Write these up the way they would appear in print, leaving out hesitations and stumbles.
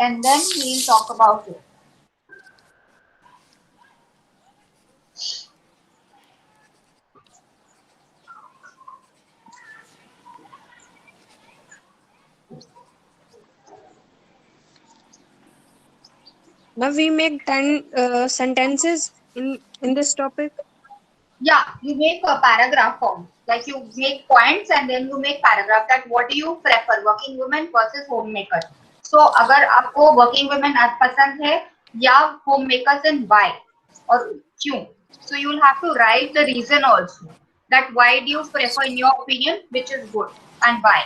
and then we'll talk about it. Now we make 10 sentences in this topic. Yeah, you make a paragraph form. Like you make points and then you make paragraph that what do you prefer, working women versus homemaker. So अगर आपको working women पसंद है या homemakers and why और क्यों. So you will have to write the reason also. That why do you prefer in your opinion which is good and why.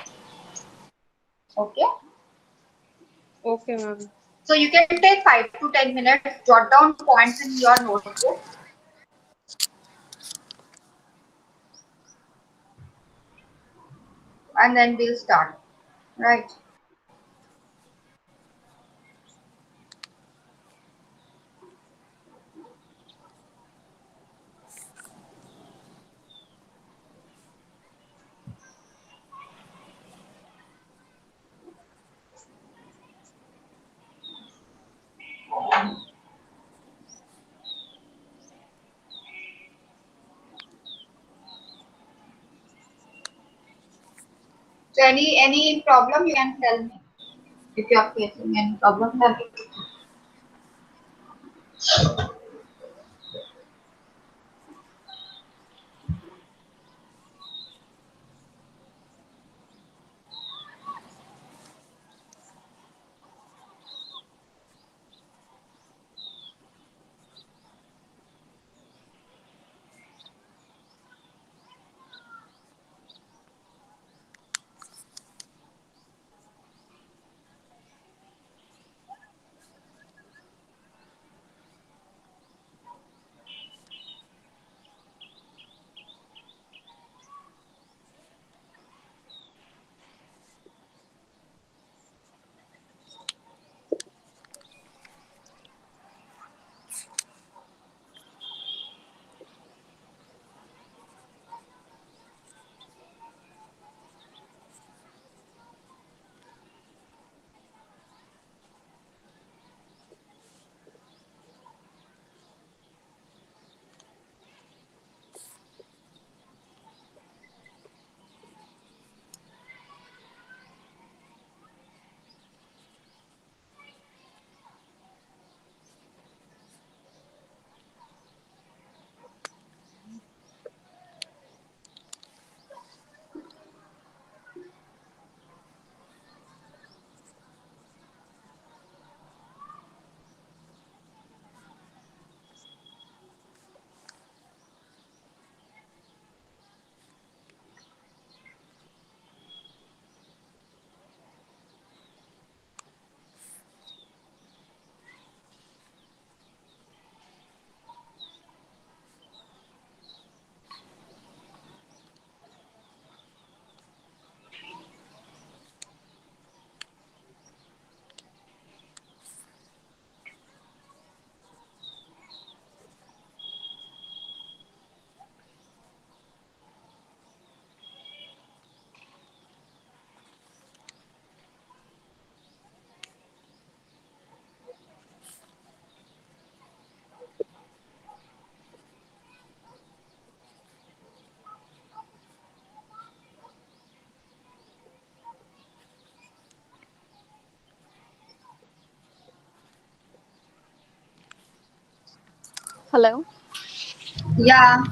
Okay. Okay, ma'am. So you can take 5 to 10 minutes, jot down points in your notebook. And then we'll start. Right. So any problem you can tell me if you are facing any problem. Then Hello. yeah,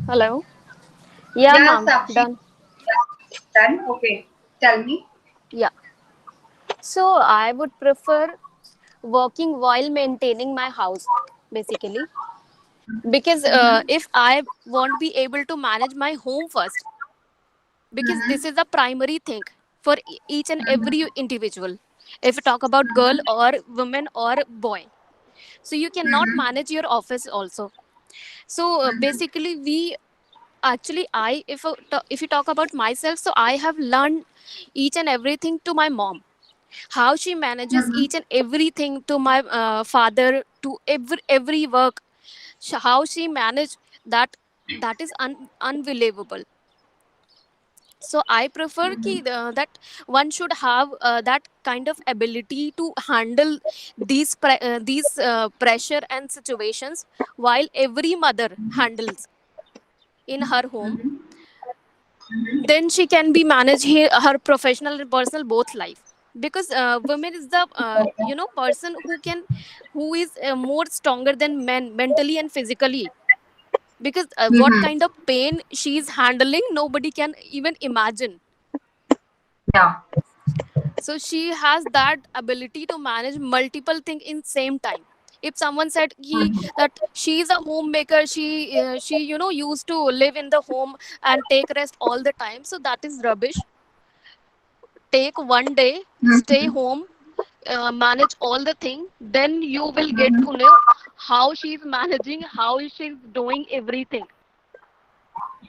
Hello. Yeah, yeah, ma'am. Sakshi. Done. Yeah, done. Okay. Tell me. Yeah. So I would prefer working while maintaining my house, basically, because if I won't be able to manage my home first, because this is the primary thing for each and every individual. If you talk about girl or woman or boy, so you cannot manage your office also. So basically, we actually I if you talk about myself, so I have learned each and everything to my mom, how she manages each and everything to my father, to every work, how she managed that, that is unbelievable. So I prefer that one should have that kind of ability to handle these pressure and situations while every mother handles in her home. Then she can be manage her professional and personal both life, because women is the Okay. person who is more stronger than men mentally and physically, because what Mm-hmm. kind of pain she is handling nobody can even imagine. Yeah. So she has that ability to manage multiple things in same time. If someone said Mm-hmm. that she is a homemaker, she used to live in the home and take rest all the time, so that is rubbish. Take one day, stay Mm-hmm. home, manage all the thing, then you will get to Mm-hmm. know how she's managing, how she's doing everything.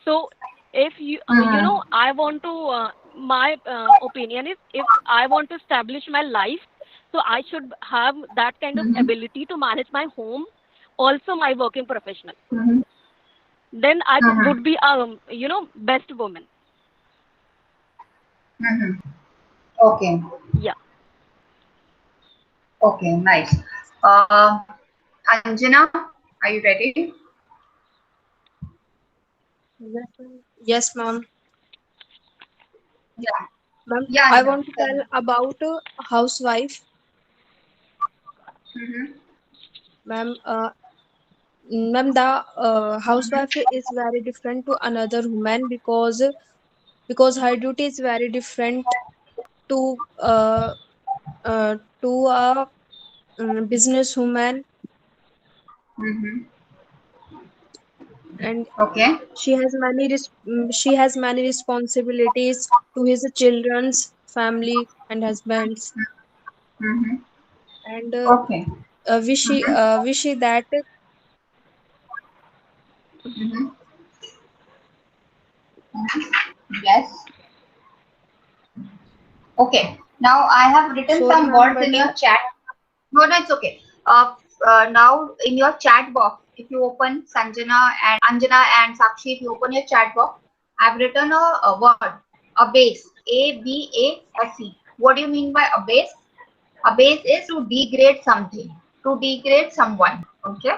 So if Mm-hmm. I want to my opinion is, if I want to establish my life, so I should have that kind of Mm-hmm. ability to manage my home, also my working professional. Mm-hmm. Then I Mm-hmm. would be best woman. Mm-hmm. Okay. Yeah. Okay. Nice. Uh, Anjana, are you ready? Yes, ma'am. Yes, ma'am. Yeah. Ma'am, Yeah, I Anjana. want to Tell tell me. about a housewife. Mm-hmm. Ma'am, ma'am, the housewife is very different to another woman because her duty is very different to to a businesswoman, Mm-hmm. and Okay. she has many responsibilities to his children's family and husbands, Mm-hmm. and Okay. Mm-hmm. wish she that Mm-hmm. Yes. Okay. Now I have written sorry some ma'am, words but in your chat. No, no, it's okay. Now in your chat box, if you open Anjana and Sakshi, if you open your chat box, I've written a word, a base, A-B-A-S-E. What do you mean by a base? A base is to degrade something, to degrade someone. Okay.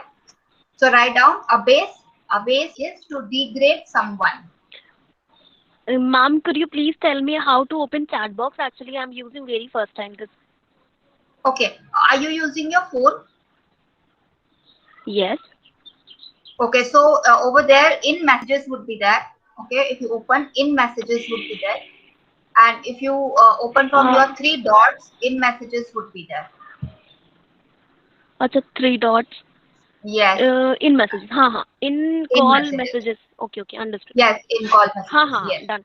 So write down a base. A base is to degrade someone. Ma'am, could you please tell me how to open chat box? Actually, I'm using very first time this. Okay. Are you using your phone? Yes. Okay, so over there in messages would be there. Okay, if you open in messages would be there, and if you open from uh your three dots, in messages would be there. acha, three dots. Yes, In messages, in in call messages. messages. Okay, okay, understood. Yes, in call messages. Yes, Done.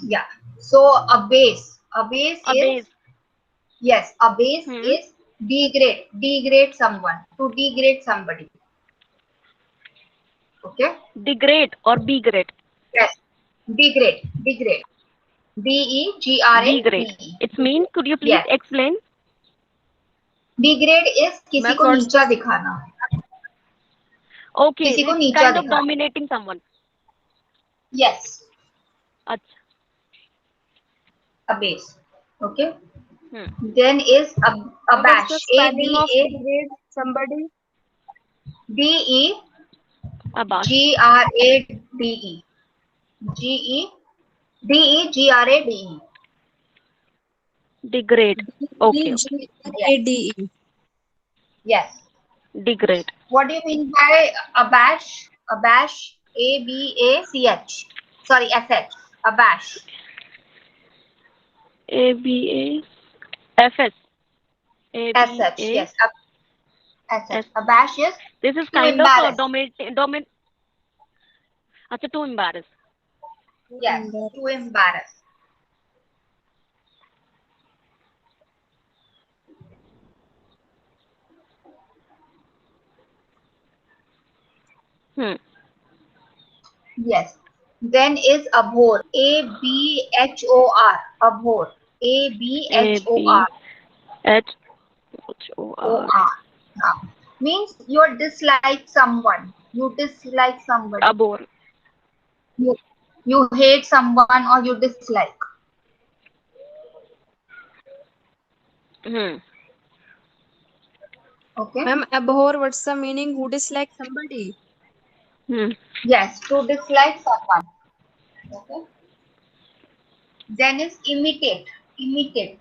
yeah. So a base A is base. yes, a base Hmm. is degrade someone, to degrade somebody. Okay. Degrade or be great. Yes, degrade. Be great. D-E-G-R-A-D-E. It's mean. Could you please Yes. explain? Degrade is किसी ma'am, को what's नीचा this? दिखाना, Okay, किसी को it's नीचा kind of दिखाना. dominating someone. Yes, Acha. a base. Okay. Hmm. Then is a Ma'am, what's the bash. A spelling B of A degrade somebody? D E Abash. G R A D E G E D E G R A D E. Degrade. Okay, okay. Yes, DGRADE. yes. Degrade. What do you mean by a bash? A bash. A B A C H. Sorry, S H. A bash. ABAFS. S H. ABAS. Yes. S H. A bash is This is to kind of a embarrass. Acha, to embarrass. Yes, to embarrass. Hmm. Yes. Then is abhor. A-B-H-O-R. Abhor. A-B-H-O-R. ABHOR. O-R. Yeah. Means you dislike someone. You dislike somebody. Abhor. You, You hate someone or you dislike. Okay. Ma'am, abhor, what's the meaning? Who dislike somebody? Yes, to dislike someone. Okay. Then is imitate. Imitate.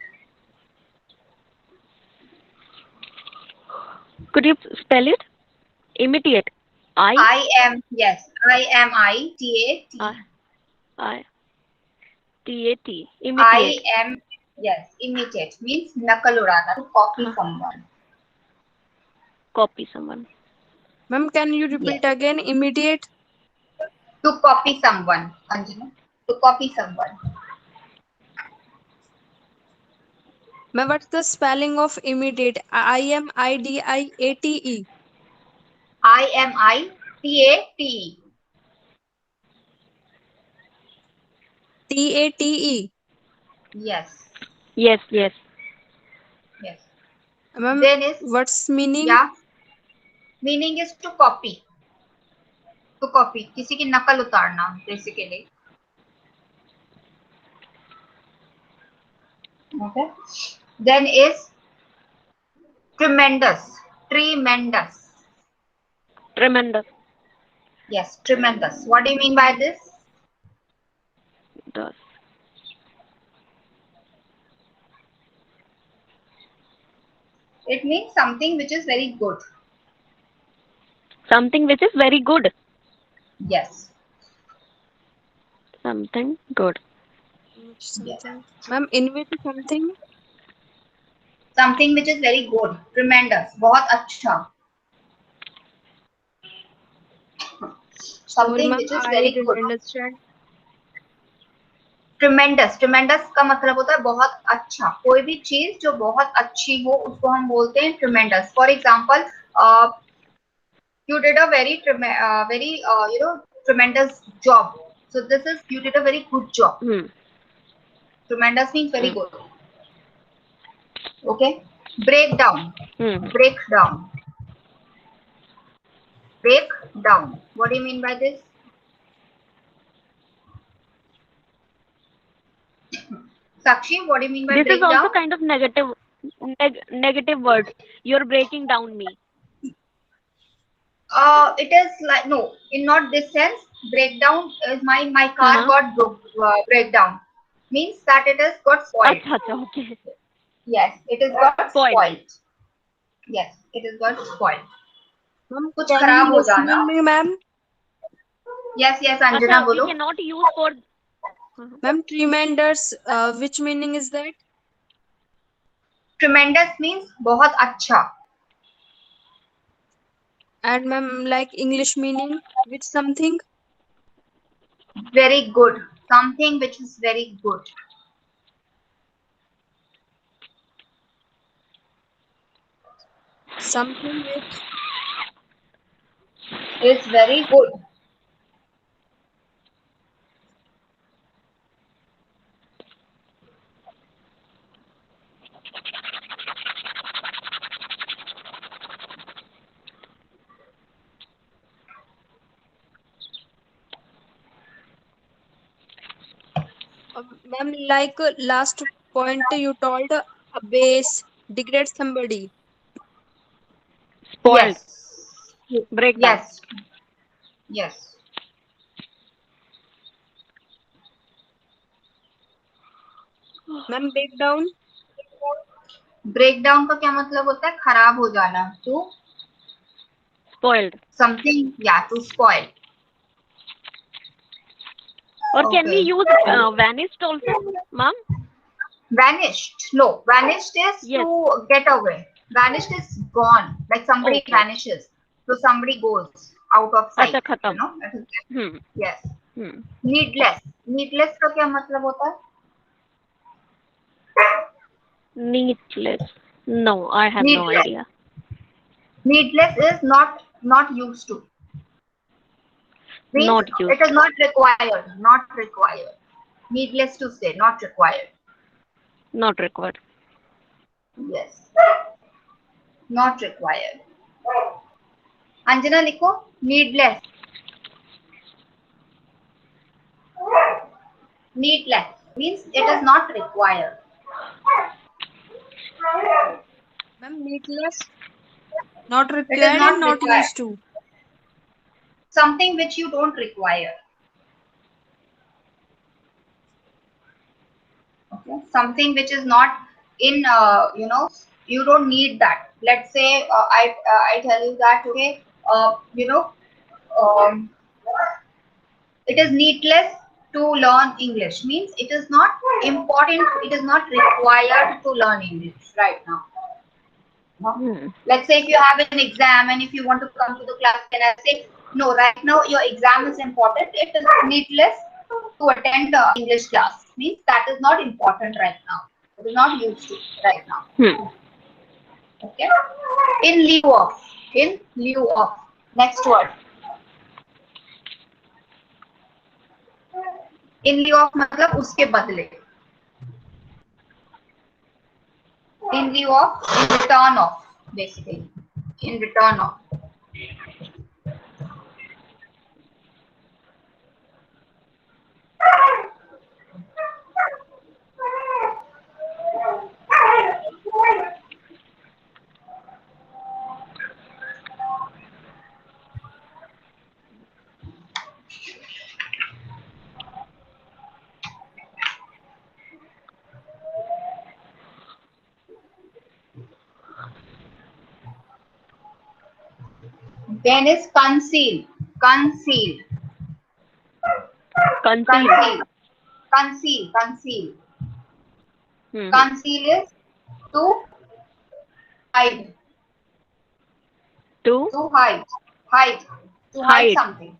Could you spell it? Imitate. I Yes, IMITAT. I T A T. I Imitate. am, yes, imitate means nakal udana, to copy Huh. someone. Copy someone. Ma'am, can you repeat Yes, again? Immediate. to copy someone, Anjana, to copy someone. Ma'am, what's the spelling of immediate? IMIDIATE. IMITATE. TATE. Yes, Yes, yes. yes. Ma'am, Then is, what's meaning? yeah, meaning is to copy. To copy, किसी की नकल उतारना, basically. Okay. Then is tremendous. Tremendous. Tremendous. Yes, tremendous. What do you mean by this? Does. It means something which is very good. Something which is very good. Yes. Something good. Yes. Something. Ma'am, in which something? Something which is very good. Tremendous. बहुत अच्छा. Sorry, Something ma'am, which is I very didn't good. understand. Tremendous. Tremendous का मतलब होता है बहुत अच्छा. कोई भी चीज जो बहुत अच्छी हो उसको हम बोलते हैं tremendous. For example, you did a very tremendous job. So this is, you did a very good job. Tremendous means very good. Okay. Break down. Break down. Break down. What do you mean by this? Sakshi, what do you mean by This is also breakdown? kind of negative word. You're breaking down me. It is like, no, in not this sense. Breakdown is my car got breakdown. Means that it has got spoiled. Acha, okay. Yes, it is got Spoiled. spoiled. Yes, it is got spoiled. Ma'am, कुछ can खराब you हो listen जाना. me, ma'am? Yes, yes, Anjana, Acha, we बोलो. cannot use for. Ma'am, tremendous. Which meaning is that? Tremendous means बहुत अच्छा. And ma'am, like English meaning, which something? Very good. Something which is very good. Something which. Is very good. Ma'am, like last point you told, a base degrade somebody. Spoiled. Yes. Breakdown. Yes. Yes. Ma'am, breakdown. Breakdown का क्या मतलब होता है? खराब हो जाना. To Spoiled. something, yeah, to spoil. Or can we Okay. use vanished also, ma'am? Vanished. No, vanished is Yes. to get away. Vanished is gone. Like somebody Okay. vanishes. So somebody goes out of sight. Acha, khatam. You know? That is it. Hmm. Yes. Hmm. Needless. Needless का क्या मतलब होता है? Needless. No, I have no Needless. idea. Needless is not used to. Means Not used. it is not required. Not required. Needless to say, not required. Not required. Yes. Not required. Anjana लिखो needless. Needless means it is not required. Ma'am, needless, not It is required and not not required. used to. Something which you don't require. Okay. Something which is not in, you don't need that. Let's say I tell you that, okay, um, it is needless to learn English means it is not important, it is not required to learn English right now. No? Hmm. Let's say if you have an exam and if you want to come to the class, then I say, no, right now your exam is important. It is needless to attend English class. Means that is not important right now. It is not used to right now. Hmm. Okay. In lieu of. In lieu of. Next word. In lieu of मतलब उसके बदले. In lieu of, in return of, basically. In return of. Then is conceal. Conceal. Conceal. Conceal. Conceal. Conceal. Hmm. Conceal is to hide. To To hide. Hide. To hide hide. something.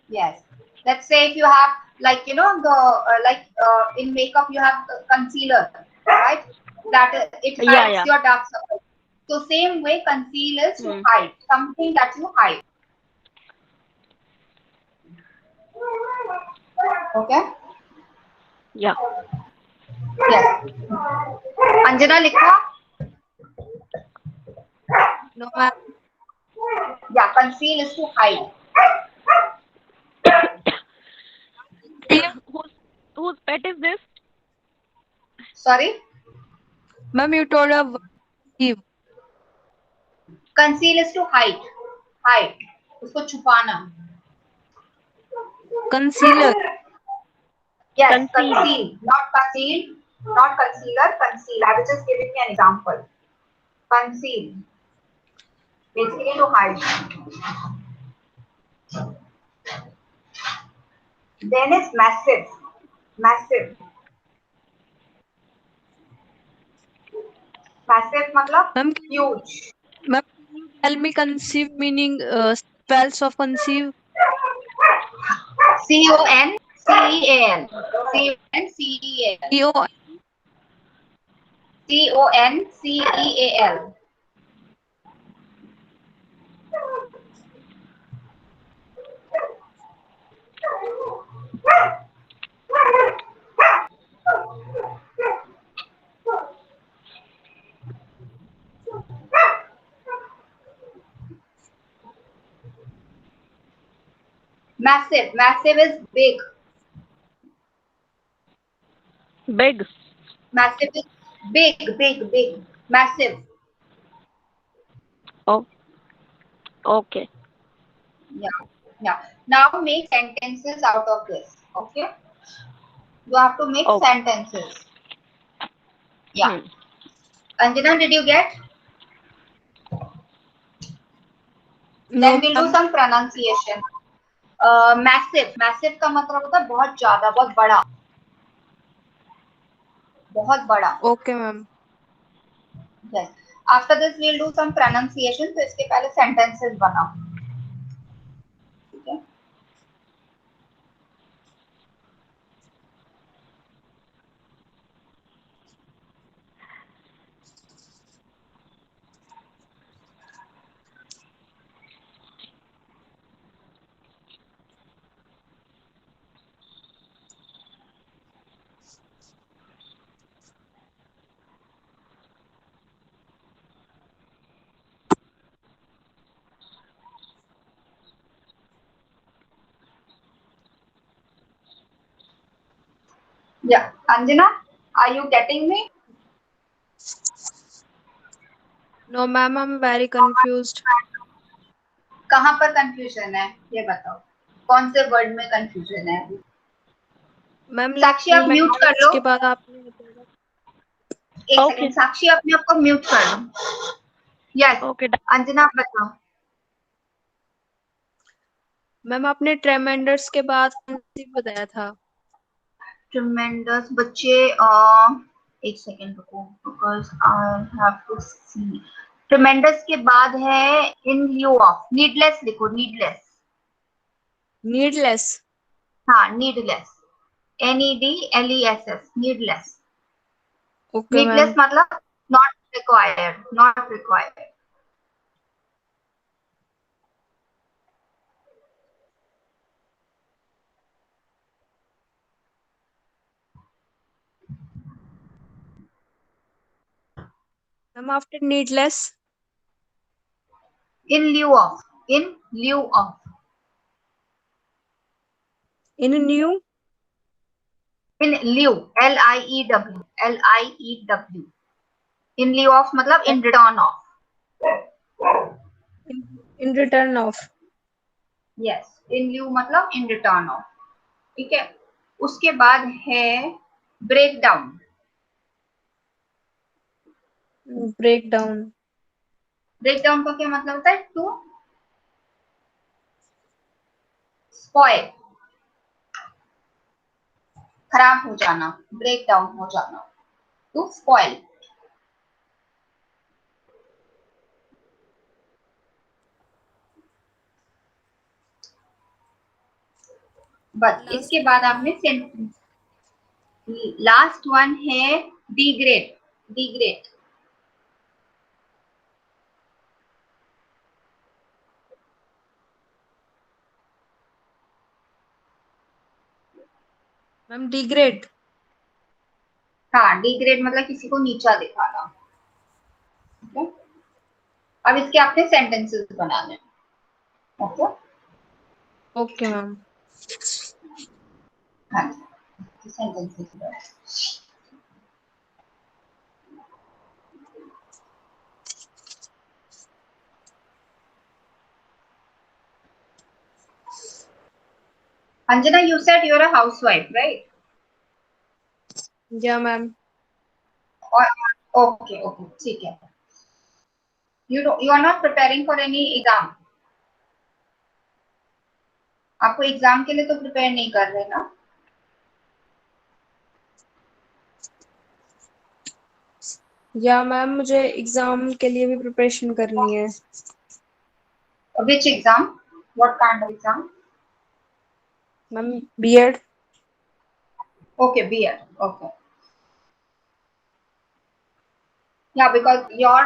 Yes. Let's say if you have, like, in makeup you have concealer, right? That it Yeah, hides yeah. your dark circles. So same way conceal is to Hmm. hide. Something that you hide. Okay? Yeah. Yes. Anjana likha? No, ma'am. Yeah, conceal is to hide. whose whose pet is this? Sorry? Ma'am, you told a give. Conceal is to hide. Hide. उसको छुपाना. Concealer. Yes, Conceal. conceal. Not conceal. Not concealer. Conceal. I was just giving you an example. Conceal. Basically to hide. Then is massive. Massive. Massive मतलब Ma'am, huge. ma'am, can you tell me conceive meaning spells of conceive? Conceal. Conceal. C O Conceal. Massive. Massive is big. Big. Massive is big. Massive. Oh, okay. Yeah. Yeah. Now make sentences out of this. Okay. You have to make Okay. sentences. Yeah. Hmm. Anjana, did you get? no, Then we'll do ma'am. some pronunciation. Massive का मतलब होता है बहुत ज्यादा, बहुत बड़ा, बहुत बड़ा. Okay, ma'am. Yes. After this we'll do some pronunciation. तो इसके पहले sentences बनाओ. ठीक है? Yeah, Anjana, are you getting me? No, ma'am, I'm very confused. कहाँ पर कंफ्यूजन है ये बताओ, कौन से वर्ड में कंफ्यूजन है? मैम लाइक साक्षी आप म्यूट कर रिमाइंडर्स लो, के बाद आपने बताया। एक Okay. सेकंड, साक्षी अपने आप को म्यूट कर लो। Yes, Okay. अंजना आप बताओ। मैम आपने ट्रेमेंडर्स के बाद कौन सी बताया था? ट्रेमेंडस बच्चे, एक सेकंड रुको, because I have to see. Tremendous के बाद है इन लिeu ऑफ, नीडलेस लिखो, नीडलेस। नीडलेस। हाँ, needless, NEDLESS, needless. Okay needless ma'am. मतलब not required, not required. Ma'am after needless. In lieu of, in lieu of, in new. In lieu, LIEW, LIEW। In lieu of मतलब in return of. In return of. Yes, in lieu मतलब in return of. ठीक है, उसके बाद है break down. Break down. Break down का क्या मतलब होता है? टू स्पॉइल, खराब हो जाना, ब्रेक डाउन हो जाना, टू स्पॉइल। बस इसके बाद आपने सेंटेंस, लास्ट वन है डिग्रेड, डिग्रेड। Ma'am degrade. हाँ, डिग्रेड मतलब किसी को नीचा दिखाना। ठीक है, अब इसके आपने सेंटेंसेस बनाने हैं। Okay, okay ma'am. हाँ जी, सेंटेंसेस बनाए। Anjana, you said you're a housewife, right? या मैम। और ओके ओके, ठीक है। You are not preparing for any exam? आपको एग्जाम के लिए तो प्रिपेयर नहीं कर रहे ना? या मैम मुझे एग्जाम के लिए भी प्रिपरेशन करनी है। Which exam? What kind of exam? Ma'am BEd. Okay, B.Ed. Okay. Yeah, because your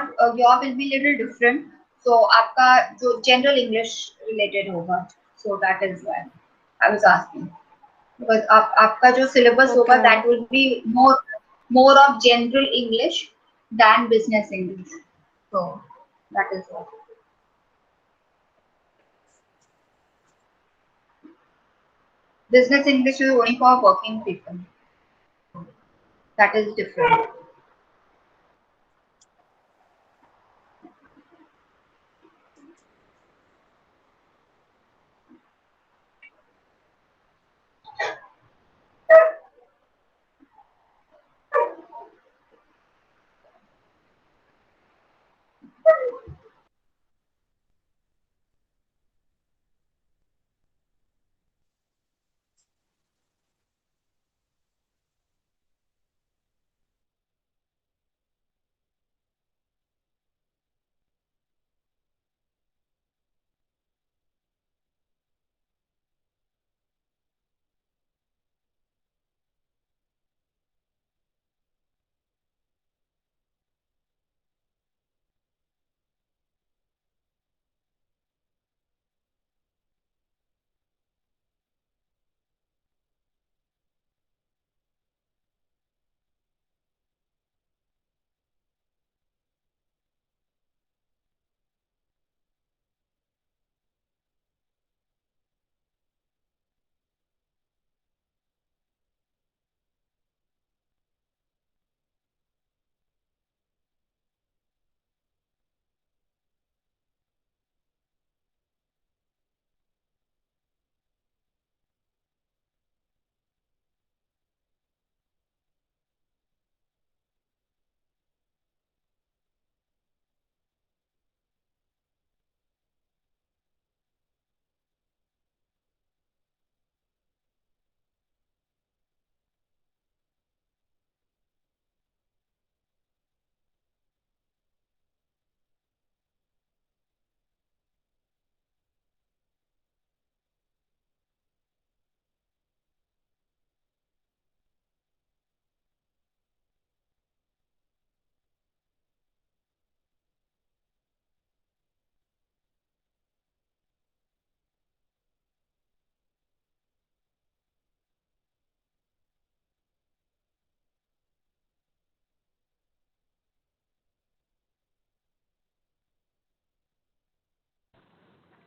will be little different. So आपका जो general English related होगा, so that is why I was asking. Because आपका जो syllabus okay होगा, ma'am. that will be more of general English than business English. So that is why. Business English is only for working people. That is different.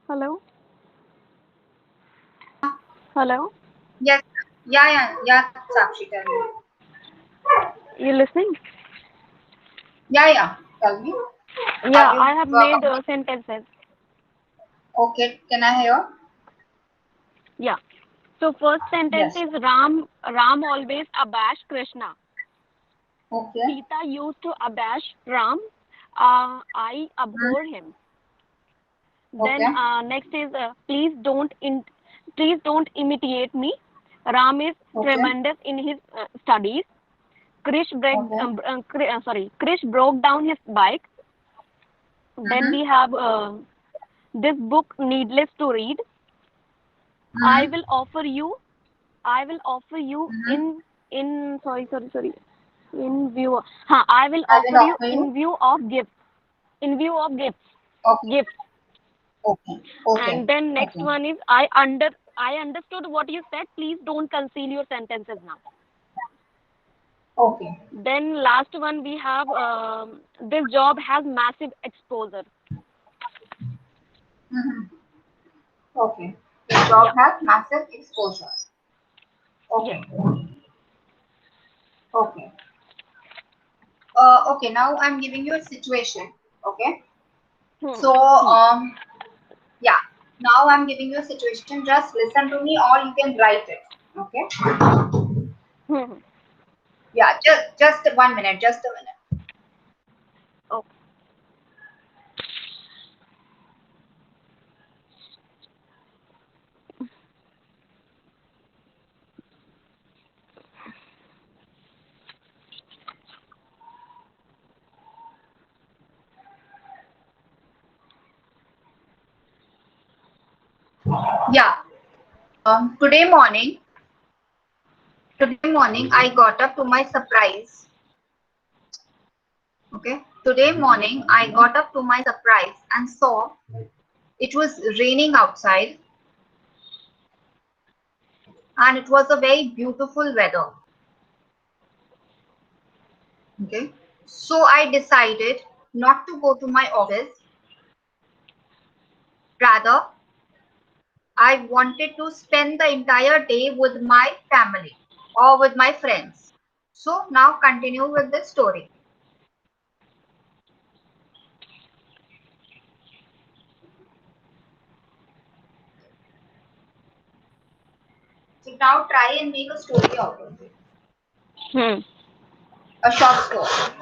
Hello? Yeah. Hello? Yes. Yeah. Sakshi, tell me. You listening? Yeah. Tell me. Yeah, Have you I have made sentences. okay? Can I hear? Yeah. So first sentence Yes. is Ram always abash Krishna. Okay. Sita used to abash Ram. I Hmm. abhor him. Then Okay. next is please don't imitate me. Ram is Okay. tremendous in his studies. Okay. Krish broke down his bike. Then Mm-hmm. we have this book needless to read. I Mm-hmm. will offer you. I will offer you Mm-hmm. in sorry in view. I will I will offer you offer you. in view of gifts. In view of Okay. gifts. Okay. Okay. And then next Okay. one is I understood what you said. Please don't conceal your sentences now. Okay. Then last one we have this job has massive exposure. Mm-hmm. Okay. The Yeah. job has massive exposure. Yes. Okay. Okay. Okay. Now I'm giving you a situation. Okay. Hmm. So, Hmm. yeah. Now I'm giving you a situation. Just listen to me, or you can write it. Okay. Hmm. Yeah. Just 1 minute. Just a minute. Okay. Yeah. Today morning. Today morning, I got up to my surprise. Okay. Today morning, I got up to my surprise and saw it was raining outside and it was a very beautiful weather. Okay. So I decided not to go to my office. Rather, I wanted to spend the entire day with my family or with my friends. So now continue with the story. So now try and make a story out of it. Hmm. A short story.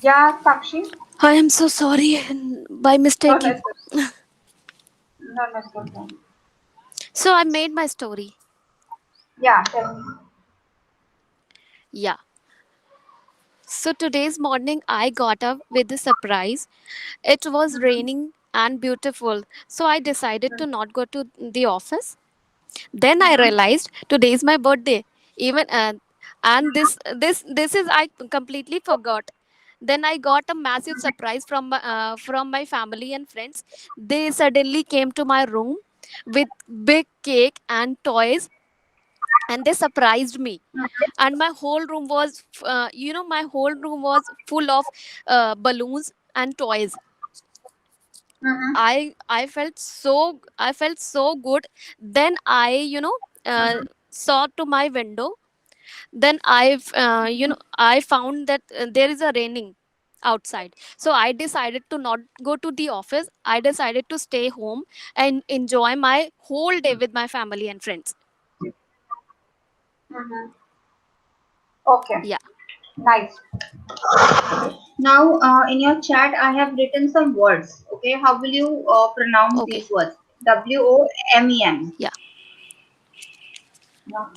Yeah, Sakshi. I am so sorry by No, no, mistaking. it's okay. No, no, it's okay. So I made my story. Yeah, tell me. Yeah. So today's morning I got up with a surprise. It was raining and beautiful. So I decided to not go to the office. Then I Mm-hmm. realized today is my birthday. Even and this is I completely forgot. Then I got a massive surprise from my family and friends. They suddenly came to my room with big cake and toys, and they surprised me. And my whole room was my whole room was full of balloons and toys. Mm-hmm. I felt so good. Then I saw to my window. Then I found that there is a raining outside. So I decided to not go to the office. I decided to stay home and enjoy my whole day with my family and friends. Mm-hmm. Okay, Yeah. nice. Now, in your chat, I have written some words. Okay, how will you pronounce Okay. these words? WOMEN. Yeah. WOMEN.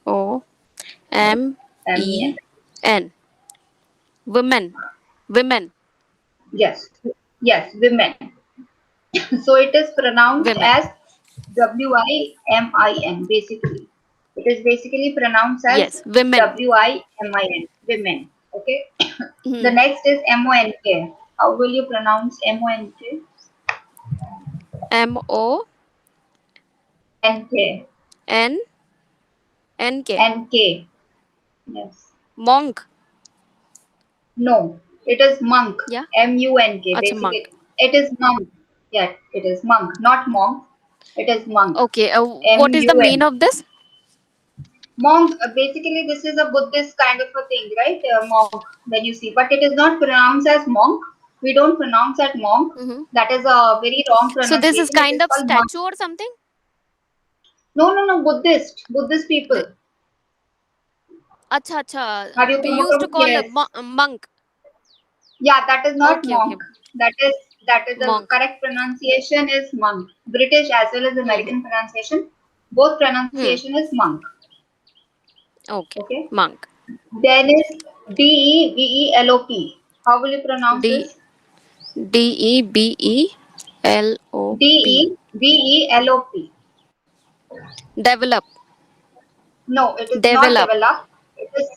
WOMEN. MEN. Women. Women. Yes, yes, women. So it is pronounced Women. as WIMIN. Basically, it is basically pronounced as Yes. Women. WIMIN. Women. Okay. The Hmm. next is MONK. How will you pronounce MONK? MONK. NK. NK. Yes. Monk. No, it is monk. Yeah. MUNK. Acha monk. Basically, it is monk. Yes, it is monk, not monk. It is monk. Okay. M What is the U mean N. of this? Monk. Basically, this is a Buddhist kind of a thing, right? Monk that you see, but it is not pronounced as monk. We don't pronounce that monk. Hmm. That is a very wrong So this is pronunciation. It kind is of called monk. statue or something? No, no, no. Buddhist. Buddhist Th- people. Acha, acha. Have you We come used to across? call a Yes. monk. Yeah, that is not Okay, okay. monk. That is the Monk. correct pronunciation is monk. British as well as Hmm. American pronunciation, both Hmm. pronunciation is monk. Okay. Okay. Monk. Then is DEVELOP. How will you pronounce D this? DEBELOP. DEVELOP. Develop. No, it is not Develop. develop. It is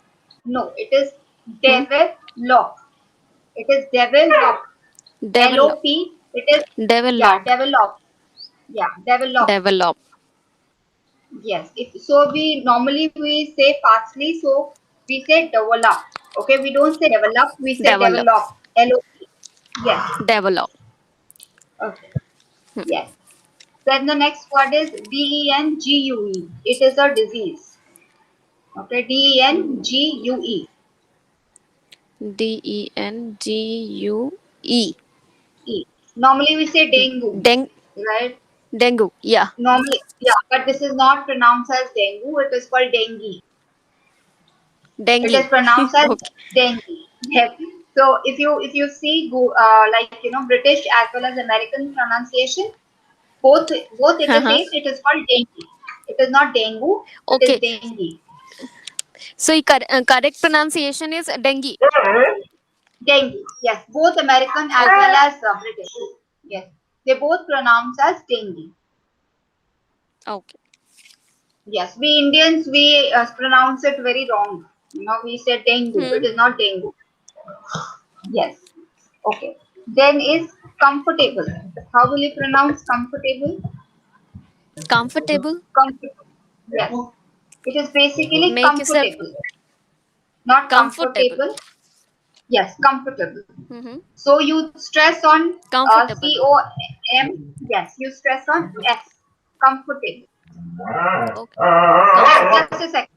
no, it is Hmm. develop. It is develop. Develop. LOP. It is yeah, Develop. develop. Yeah, develop. Develop. Yes. If so, we normally we say fastly, so we say develop. Okay, we don't say develop, we say Develop. develop. LOP. Yes. Develop. Okay. Yes. Then the next word is DENGUE. It is a disease. Okay, DENGUE. DENGUE. E. Normally we say dengue, Deng. right? Dengue. Yeah. Normally, yeah, but this is not pronounced as dengue. It is called dengue. It is Dengue. pronounced as Okay. dengue. Yes. So if you see like British as well as American pronunciation, both it is Uh-huh. same. It is called dengue. It is not dengue. It is Okay. dengue. So correct pronunciation is dengue. Dengue. Yes. Both American as Okay. well as British. Yes. They both pronounce as dengue. Okay. Yes. We Indians we pronounce it very wrong. We say dengue. It Hmm. is not dengue. Yes. Okay. Then is comfortable. How will you pronounce comfortable? Comfortable. Comfortable. Yes. It is basically Make yourself comfortable, not comfortable. comfortable. Yes, comfortable. Mm-hmm. So you stress on Comfortable. COM. Yes, you stress on S. Comfortable. Okay. Yes, Comfortable. just a second.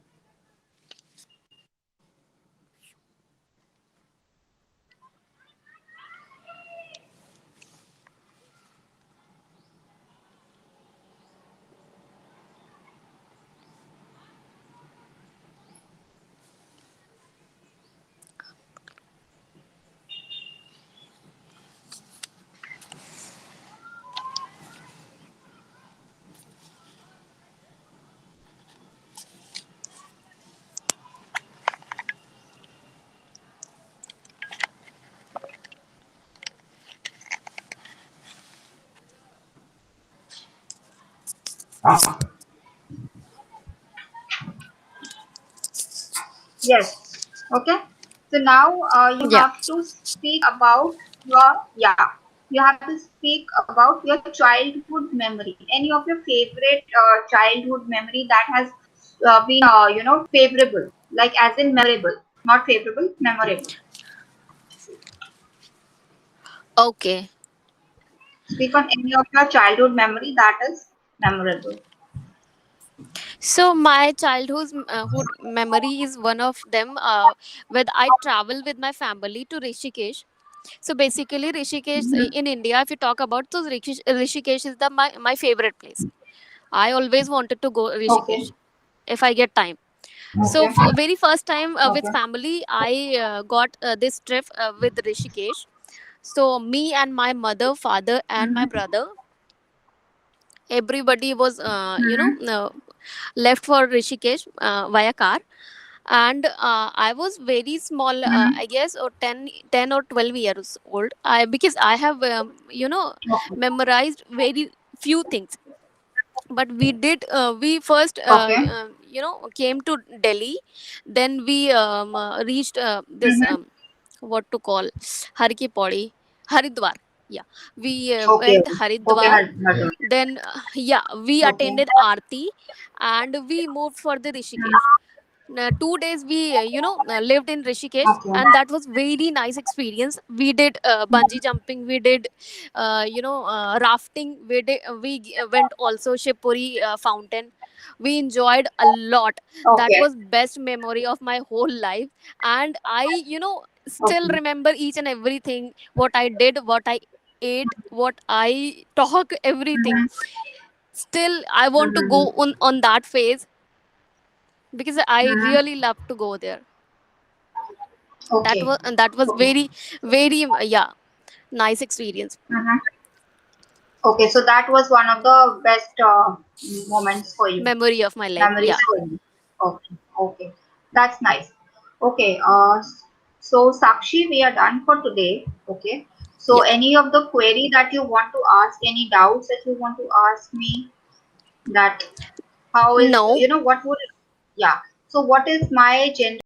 Yes. Okay. So now you Yeah. have to speak about you have to speak about your childhood memory. Any of your favorite childhood memory that has been favorable, like as in memorable, not favorable, memorable. Okay. Speak on any of your childhood memory that is memorable. So my childhood hood memory is one of them. When I travel with my family to Rishikesh. So basically, Rishikesh Mm-hmm. in India, if you talk about, so Rishikesh is the my favorite place. I always wanted to go Okay. Rishikesh if I get time. So Okay. very first time with Okay. family, I got this trip with Rishikesh. So me and my mother, father, and my Mm-hmm. brother, everybody was Mm-hmm. left for Rishikesh via car. And I was very small, Mm-hmm. I guess, or 10 or 12 years old. I Because I have Okay. memorized very few things. But we first Okay. came to Delhi. Then we reached this Mm-hmm. what to call Har Ki Pauri, Haridwar. Yeah, we Okay. went Okay. Haridwar. Hard. Then yeah, we Okay. attended Aarti, and we moved for the Rishikesh. Mhm. 2 days we lived in Rishikesh, Okay. and that was very nice experience. We did bungee jumping, we did rafting, went also Shivpuri fountain. We enjoyed a lot. That Okay. was best memory of my whole life. And I still Okay. remember each and everything, what I did, what I ate, what I talk, everything. Mm-hmm. Still I want to go Mm-hmm. on that phase, because I Mm-hmm. really love to go there. Okay. That was Okay. very very yeah, nice experience, Mm-hmm. Okay. So that was one of the best moments for you, memory of my life. memories Yeah, for you. Okay. Okay. That's nice. Okay. So Sakshi, we are done for today. Okay. So yeah. any of the query that you want to ask, any doubts that you want to ask me, that how is No, what would yeah. So what is my gender